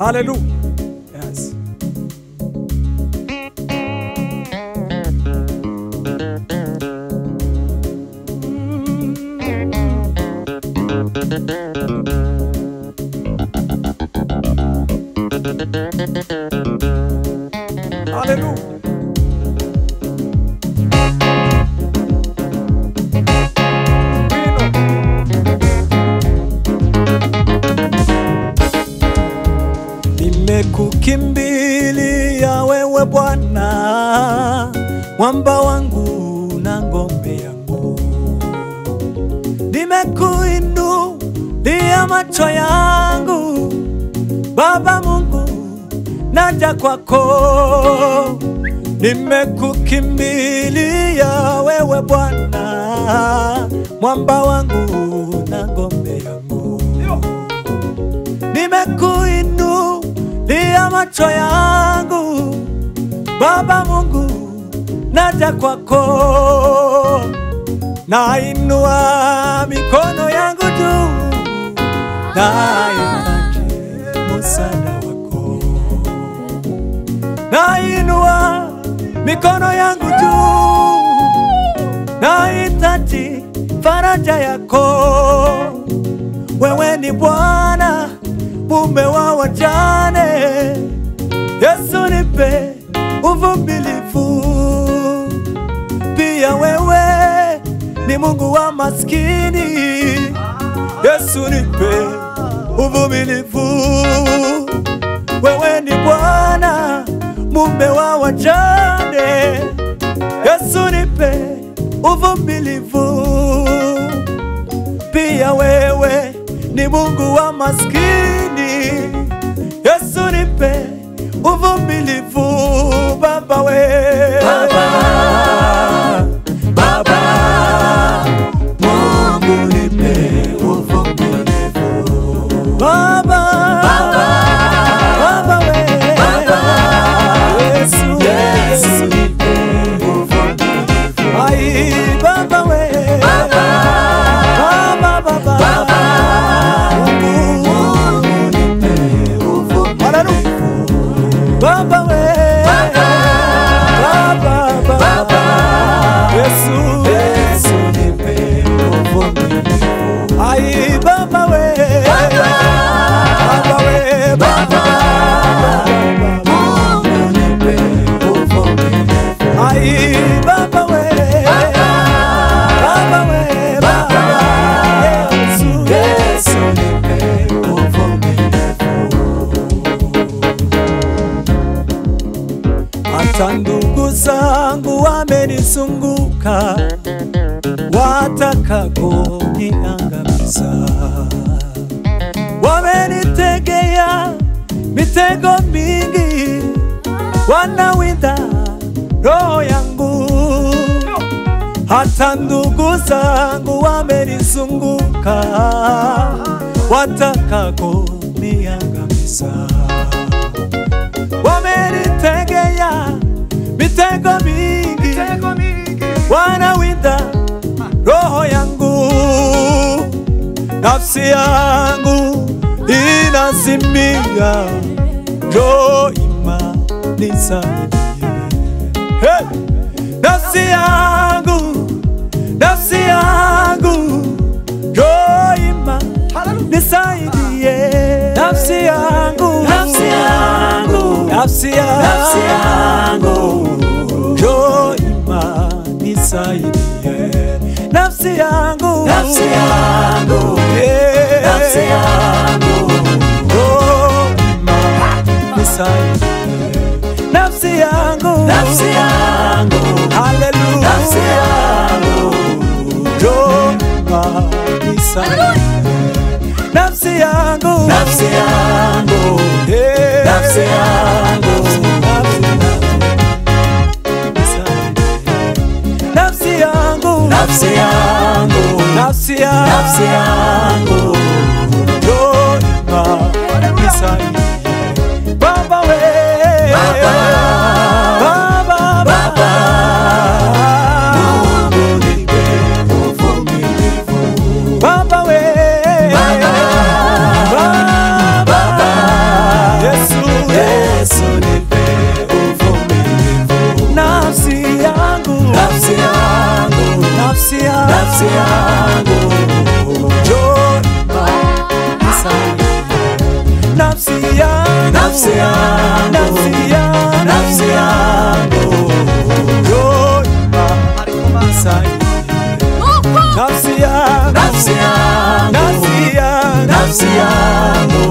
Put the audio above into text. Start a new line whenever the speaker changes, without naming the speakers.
Hallelujah. Yes. Hallelujah. Nimekukimbilia wewe Bwana, mwamba wangu na ngome yangu. Nimekuinulia macho yangu, Baba Mungu, naja kwako. Nimekukimbilia wewe Bwana, mwamba wangu na ngome yangu. Nimekuinulia macho yangu, Baba Mungu, naja kwako. Nainua mikono yangu juu, nahitaji msaada wako. Nainua mikono yangu juu, nahitaji faraja yako. Wewe ni Bwana, mume wa wajane. Yesu, nipe uvumilivu. Pia wewe ni Mungu wa maskini. Yesu, nipe uvumilivu. Wewe ni Bwana, mume wa wajane. Yesu, nipe uvumilivu. Pia wewe ni Mungu wa maskini. Yesu, nipe uvumilivu. Baba we Baba, Baba Mungu, nipe uvumilivu. Baba, Baba, Baba we Baba, Yesu, nipe uvumilivu. Ai Baba we Baba, Baba, Baba, Baba Baba we Baba, Baba Yesu, Yesu, nipe uvumilivu. Ai Baba we Baba, Baba we Baba, Mungu, nipe uvumilivu. Ai Baba we Baba we Baba, Yesu, Yesu, nipe uvumilivu. Hata ndugu zangu wamenizunguka, wataka kuniangamiza. Wamenitegea mitego mingi, wanawinda roho yangu. Hata ndugu zangu wamenizunguka, wataka kuniangamiza. Wamenitegea mitego mingi, wanawinda roho yangu. Nafsi yangu inazimia, njoo imani nisaidie. Hey! Nafsi yangu, nafsi yangu, njoo imani nisaidie. Nafsi yangu, nafsi yangu, nafsi yangu, njoo imani nisaidie. Nafsi yangu, nafsi yangu, nafsi yangu, njoo imani nisaidie. Nafsi yangu, nafsi yangu, hallelujah. Nafsi yangu, njoo imani nisaidie. Nafsi yangu, nafsi yangu, nafsi yangu, nafsi yangu, nafsi yangu, nafsi yangu, njoo imani nisaidie. Baba we Baba, Baba, Baba, Mungu, nipe uvumilivu. Baba we Baba, Baba, Baba, yes. nafsi yangu,
njoo nisaidie. Nafsi yangu,
nafsi yangu,
nafsi yangu,
nafsi yangu,
njoo nisaidie. Nafsi yangu,
nafsi yangu,
nafsi yangu,
nafsi yangu,